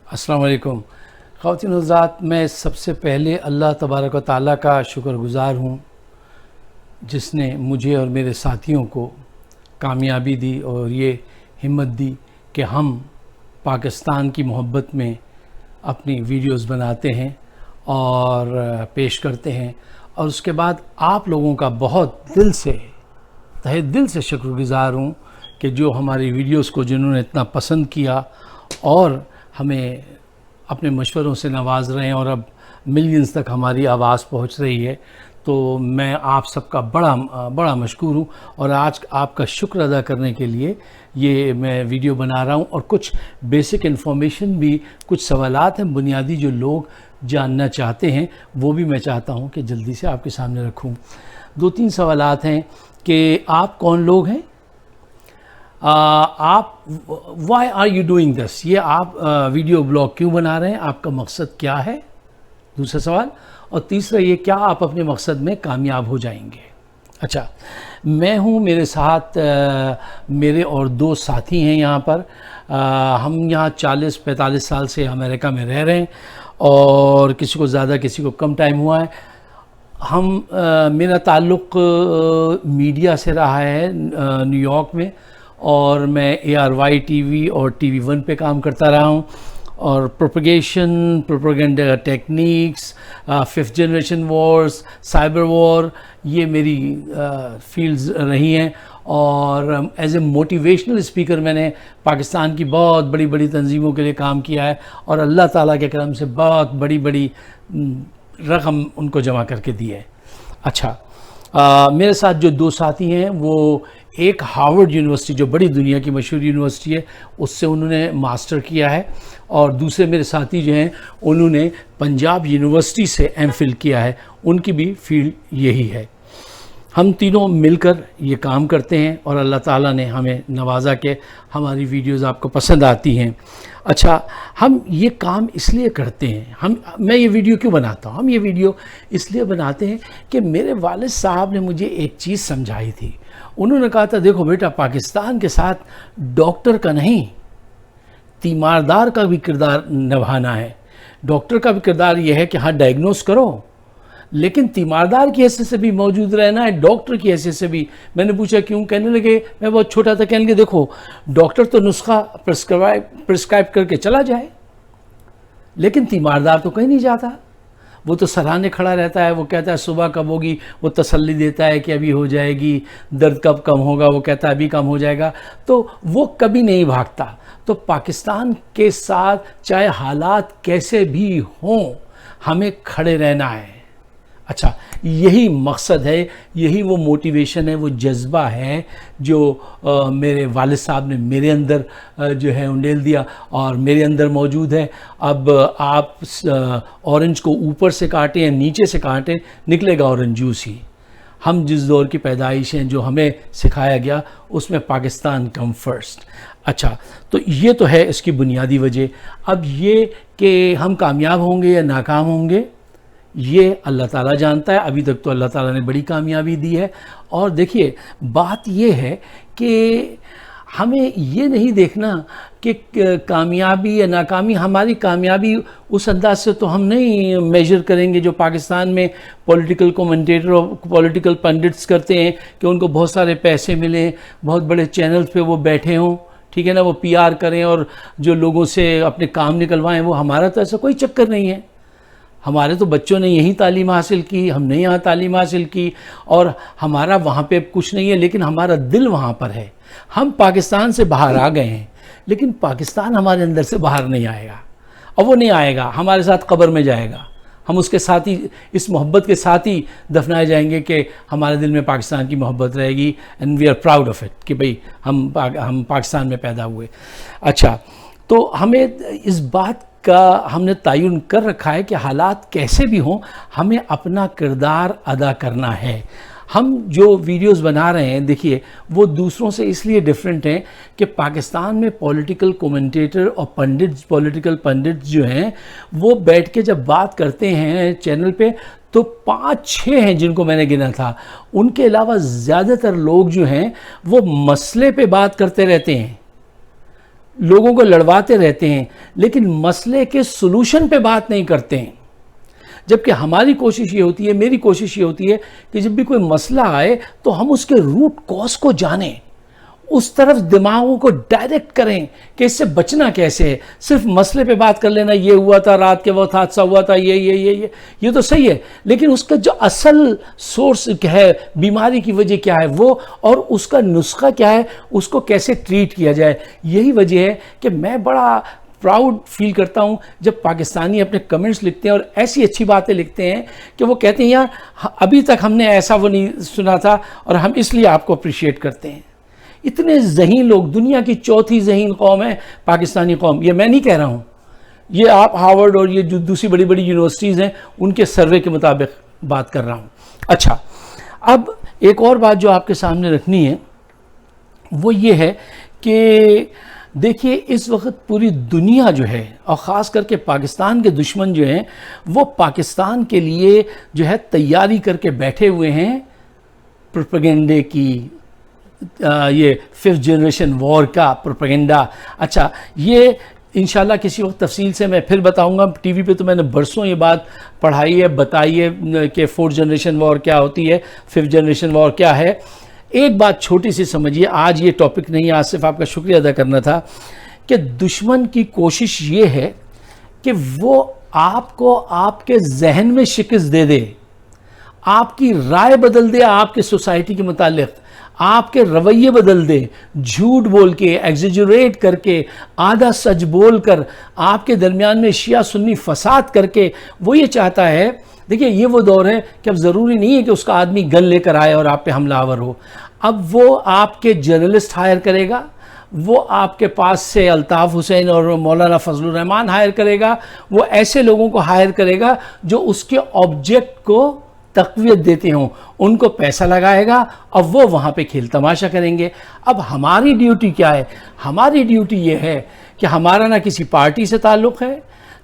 अस्सलाम वालेकुम। ख़वातीन और हज़रात, मैं सबसे पहले अल्लाह तबारक व तआला का शुक्रगुज़ार हूँ जिसने मुझे और मेरे साथियों को कामयाबी दी और ये हिम्मत दी कि हम पाकिस्तान की मोहब्बत में अपनी वीडियोस बनाते हैं और पेश करते हैं। और उसके बाद आप लोगों का बहुत तहे दिल से शुक्रगुज़ार हूँ कि जो हमारी वीडियोस को जिन्होंने इतना पसंद किया और हमें अपने मशवरों से नवाज रहे हैं और अब मिलियंस तक हमारी आवाज़ पहुंच रही है। तो मैं आप सबका बड़ा मशकूर हूँ और आज आपका शुक्र अदा करने के लिए ये मैं वीडियो बना रहा हूँ। और कुछ बेसिक इन्फॉर्मेशन भी, कुछ सवालात हैं बुनियादी जो लोग जानना चाहते हैं, वो भी मैं चाहता हूँ कि जल्दी से आपके सामने रखूँ। 2-3 सवालात हैं कि आप कौन लोग हैं, आप why are you doing this, ये आप वीडियो ब्लॉग क्यों बना रहे हैं, आपका मकसद क्या है, दूसरा सवाल। और तीसरा ये, क्या आप अपने मकसद में कामयाब हो जाएंगे। अच्छा, मैं हूँ, मेरे साथ मेरे और 2 साथी हैं यहाँ पर। हम यहाँ 40-45 साल से अमेरिका में रह रहे हैं और किसी को ज़्यादा किसी को कम टाइम हुआ है। मेरा ताल्लुक़ मीडिया से रहा है न्यूयॉर्क में, और मैं ARY TV और TV1 पे काम करता रहा हूँ और propaganda techniques, 5th generation Wars, cyber war, ये मेरी फील्ड्स रही हैं। और एज ए मोटिवेशनल स्पीकर मैंने पाकिस्तान की बहुत बड़ी बड़ी तंजीमों के लिए काम किया है और अल्लाह ताला के करम से बहुत बड़ी बड़ी रकम उनको जमा करके दी है। अच्छा, मेरे साथ जो 2 साथी हैं, वो एक हार्वर्ड यूनिवर्सिटी, जो बड़ी दुनिया की मशहूर यूनिवर्सिटी है, उससे उन्होंने मास्टर किया है, और दूसरे मेरे साथी जो हैं उन्होंने पंजाब यूनिवर्सिटी से MPhil किया है, उनकी भी फील्ड यही है। हम तीनों मिलकर ये काम करते हैं और अल्लाह ताला ने हमें नवाजा के हमारी वीडियोस आपको पसंद आती हैं। अच्छा, हम ये काम इसलिए करते हैं, मैं ये वीडियो क्यों बनाता हूँ, हम ये वीडियो इसलिए बनाते हैं कि मेरे वालिद साहब ने मुझे एक चीज़ समझाई थी। उन्होंने कहा था, देखो बेटा, पाकिस्तान के साथ डॉक्टर का नहीं, तीमारदार का भी किरदार निभाना है। डॉक्टर का भी किरदार ये है कि हाँ, डायग्नोस करो, लेकिन तीमारदार की हैसियत से भी मौजूद रहना है, डॉक्टर की हैसियत से भी। मैंने पूछा क्यों, कहने लगे, मैं बहुत छोटा था, कहने लगे देखो, डॉक्टर तो नुस्खा प्रिस्क्राइब करके चला जाए, लेकिन तीमारदार तो कहीं नहीं जाता, वो तो सराहने खड़ा रहता है। वो कहता है सुबह कब होगी, वो तसल्ली देता है कि अभी हो जाएगी, दर्द कब कम होगा, वो कहता है अभी कम हो जाएगा, तो वो कभी नहीं भागता। तो पाकिस्तान के साथ चाहे हालात कैसे भी हों, हमें खड़े रहना है। अच्छा, यही मकसद है, यही वो मोटिवेशन है, वो जज्बा है जो मेरे वालिद साहब ने मेरे अंदर जो है उंडेल दिया और मेरे अंदर मौजूद है। अब आप ऑरेंज को ऊपर से काटें या नीचे से काटें, निकलेगा ऑरेंज जूस ही। हम जिस दौर की पैदाइश हैं, जो हमें सिखाया गया, उसमें पाकिस्तान कम फर्स्ट। अच्छा, तो ये तो है इसकी बुनियादी वजह। अब ये कि हम कामयाब होंगे या नाकाम होंगे, ये अल्लाह ताला जानता है। अभी तक तो अल्लाह ताला ने बड़ी कामयाबी दी है। और देखिए, बात ये है कि हमें ये नहीं देखना कि कामयाबी या नाकामी, हमारी कामयाबी उस अंदाज से तो हम नहीं मेजर करेंगे जो पाकिस्तान में पॉलिटिकल कमेंटेटर और पॉलिटिकल पंडिट्स करते हैं कि उनको बहुत सारे पैसे मिले, बहुत बड़े चैनल्स पे वो बैठे हों, ठीक है ना, वो PR करें और जो लोगों से अपने काम निकलवाएं। वो हमारा तो ऐसा कोई चक्कर नहीं है। हमारे तो बच्चों ने यहीं तालीम हासिल की, हमने यहाँ तालीम हासिल की, और हमारा वहाँ पे कुछ नहीं है, लेकिन हमारा दिल वहाँ पर है। हम पाकिस्तान से बाहर आ गए हैं, लेकिन पाकिस्तान हमारे अंदर से बाहर नहीं आएगा, और वो नहीं आएगा, हमारे साथ कब्र में जाएगा। हम उसके साथ ही, इस मोहब्बत के साथ ही दफनाए जाएंगे कि हमारे दिल में पाकिस्तान की मोहब्बत रहेगी, and we are proud of it कि भाई हम पाकिस्तान में पैदा हुए। अच्छा, तो हमें इस बात का हमने तयन कर रखा है कि हालात कैसे भी हों, हमें अपना किरदार अदा करना है। हम जो वीडियोस बना रहे हैं, देखिए, वो दूसरों से इसलिए डिफरेंट हैं कि पाकिस्तान में पॉलिटिकल कमेंटेटर और पॉलिटिकल पंडिट्स जो हैं, वो बैठ के जब बात करते हैं चैनल पे, तो 5-6 हैं जिनको मैंने गिना था। उनके अलावा ज़्यादातर लोग जो हैं वो मसले पे बात करते रहते हैं, لوگوں کو لڑواتے رہتے ہیں لیکن مسئلے کے سلوشن پہ بات نہیں کرتے ہیں. جبکہ ہماری کوشش یہ ہوتی ہے, میری کوشش یہ ہوتی ہے کہ جب بھی کوئی مسئلہ آئے تو ہم اس کے روٹ کاز کو جانیں, اس طرف دماغوں کو ڈائریکٹ کریں کہ اس سے بچنا کیسے ہے. صرف مسئلے پہ بات کر لینا, یہ ہوا تھا رات کے وقت حادثہ ہوا تھا, یہ تو صحیح ہے, لیکن اس کا جو اصل سورس ہے, بیماری کی وجہ کیا ہے وہ, اور اس کا نسخہ کیا ہے, اس کو کیسے ٹریٹ کیا جائے. یہی وجہ ہے کہ میں بڑا پراؤڈ فیل کرتا ہوں جب پاکستانی اپنے کمنٹس لکھتے ہیں اور ایسی اچھی باتیں لکھتے ہیں کہ وہ کہتے ہیں یار ابھی تک ہم نے ایسا وہ نہیں سنا تھا اور ہم اس لیے آپ کو اپریشیٹ کرتے ہیں. اتنے ذہین لوگ, دنیا کی چوتھی ذہین قوم ہے پاکستانی قوم. یہ میں نہیں کہہ رہا ہوں, یہ آپ ہارورڈ اور یہ جو دوسری بڑی بڑی یونیورسٹیز ہیں ان کے سروے کے مطابق بات کر رہا ہوں. اچھا, اب ایک اور بات جو آپ کے سامنے رکھنی ہے وہ یہ ہے کہ دیکھیے اس وقت پوری دنیا جو ہے اور خاص کر کے پاکستان کے دشمن جو ہیں وہ پاکستان کے لیے جو ہے تیاری کر کے بیٹھے ہوئے ہیں پروپیگنڈے کی, یہ 5th جنریشن وار کا پروپیگنڈا. اچھا, یہ انشاءاللہ کسی وقت تفصیل سے میں پھر بتاؤں گا. ٹی وی پہ تو میں نے برسوں یہ بات پڑھائی ہے, بتائی ہے کہ 4th جنریشن وار کیا ہوتی ہے, 5th جنریشن وار کیا ہے. ایک بات چھوٹی سی سمجھیے, آج یہ ٹاپک نہیں, آج صرف آپ کا شکریہ ادا کرنا تھا کہ دشمن کی کوشش یہ ہے کہ وہ آپ کو آپ کے ذہن میں شکست دے دے, آپ کی رائے بدل دے آپ کے سوسائٹی کے متعلق, آپ کے رویے بدل دے, جھوٹ بول کے, ایگزیجریٹ کر کے, آدھا سچ بول کر, آپ کے درمیان میں شیعہ سنی فساد کر کے. وہ یہ چاہتا ہے, دیکھیے یہ وہ دور ہے کہ اب ضروری نہیں ہے کہ اس کا آدمی گن لے کر آئے اور آپ پہ حملہ آور ہو. اب وہ آپ کے جرنلسٹ ہائر کرے گا, وہ آپ کے پاس سے الطاف حسین اور مولانا فضل الرحمان ہائر کرے گا, وہ ایسے لوگوں کو ہائر کرے گا جو اس کے آبجیکٹ کو تقویت دیتے ہوں, ان کو پیسہ لگائے گا اور وہ وہاں پہ کھیل تماشا کریں گے. اب ہماری ڈیوٹی کیا ہے؟ ہماری ڈیوٹی یہ ہے کہ ہمارا نہ کسی پارٹی سے تعلق ہے,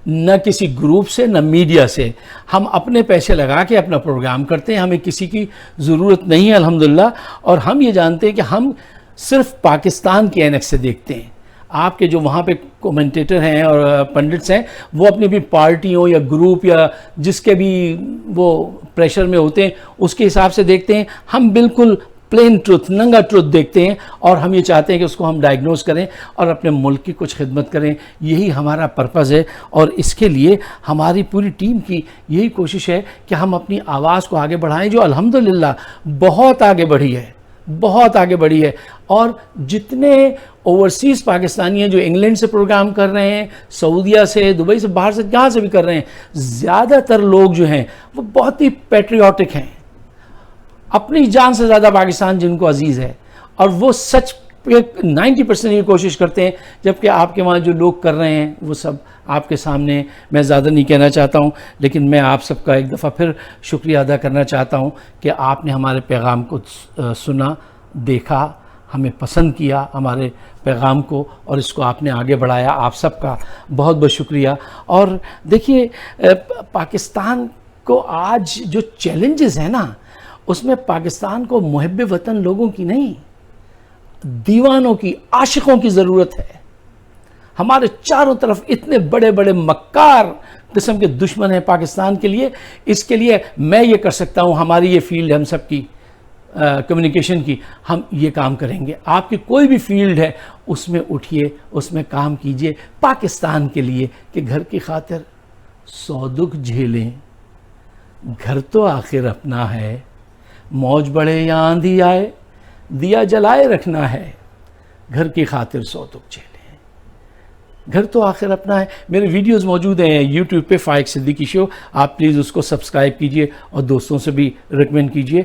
نہ کسی گروپ سے, نہ میڈیا سے. ہم اپنے پیسے لگا کے اپنا پروگرام کرتے ہیں, ہمیں کسی کی ضرورت نہیں ہے الحمدللہ. اور ہم یہ جانتے ہیں کہ ہم صرف پاکستان کے اینک سے دیکھتے ہیں. آپ کے جو وہاں پہ کومنٹیٹر ہیں اور پنڈتس ہیں وہ اپنی بھی پارٹیوں یا گروپ یا جس کے بھی وہ پریشر میں ہوتے ہیں اس کے حساب سے دیکھتے ہیں. ہم بالکل پلین ٹروتھ, ننگا ٹروتھ دیکھتے ہیں اور ہم یہ چاہتے ہیں کہ اس کو ہم ڈائگنوز کریں اور اپنے ملک کی کچھ خدمت کریں. یہی ہمارا پرپز ہے اور اس کے لیے ہماری پوری ٹیم کی یہی کوشش ہے کہ ہم اپنی آواز کو آگے بڑھائیں, جو الحمدللہ بہت آگے بڑھی ہے, بہت آگے بڑھی ہے. اور جتنے اوورسیز پاکستانی ہیں جو انگلینڈ سے پروگرام کر رہے ہیں, سعودیہ سے, دبئی سے, باہر سے, جہاں سے بھی کر رہے ہیں, زیادہ تر لوگ جو ہیں وہ بہت ہی پیٹریوٹک ہیں, اپنی جان سے زیادہ پاکستان جن کو عزیز ہے, اور وہ سچ پہ 90% یہ کوشش کرتے ہیں. جبکہ آپ کے وہاں جو لوگ کر رہے ہیں وہ سب آپ کے سامنے, میں زیادہ نہیں کہنا چاہتا ہوں, لیکن میں آپ سب کا ایک دفعہ پھر شکریہ ادا کرنا چاہتا ہوں کہ آپ نے ہمارے پیغام کو سنا, دیکھا, ہمیں پسند کیا ہمارے پیغام کو, اور اس کو آپ نے آگے بڑھایا. آپ سب کا بہت بہت شکریہ. اور دیکھیے پاکستان کو آج جو چیلنجز ہیں نا, اس میں پاکستان کو محب وطن لوگوں کی نہیں, دیوانوں کی, عاشقوں کی ضرورت ہے. ہمارے چاروں طرف اتنے بڑے بڑے مکار قسم کے دشمن ہیں پاکستان کے لیے. اس کے لیے میں یہ کر سکتا ہوں, ہماری یہ فیلڈ ہے ہم سب کی کمیونیکیشن کی, ہم یہ کام کریں گے. آپ کی کوئی بھی فیلڈ ہے اس میں اٹھیے, اس میں کام کیجئے پاکستان کے لیے, کہ گھر کی خاطر 100 دکھ جھیلیں, گھر تو آخر اپنا ہے, موج بڑھے یا آندھی آئے, دیا جلائے رکھنا ہے, گھر کی خاطر 100 دکھ جھیلیں, گھر تو آخر اپنا ہے. میرے ویڈیوز موجود ہیں یوٹیوب پہ, فائق صدیقی شو, آپ پلیز اس کو سبسکرائب کیجئے اور دوستوں سے بھی ریکمینڈ کیجئے.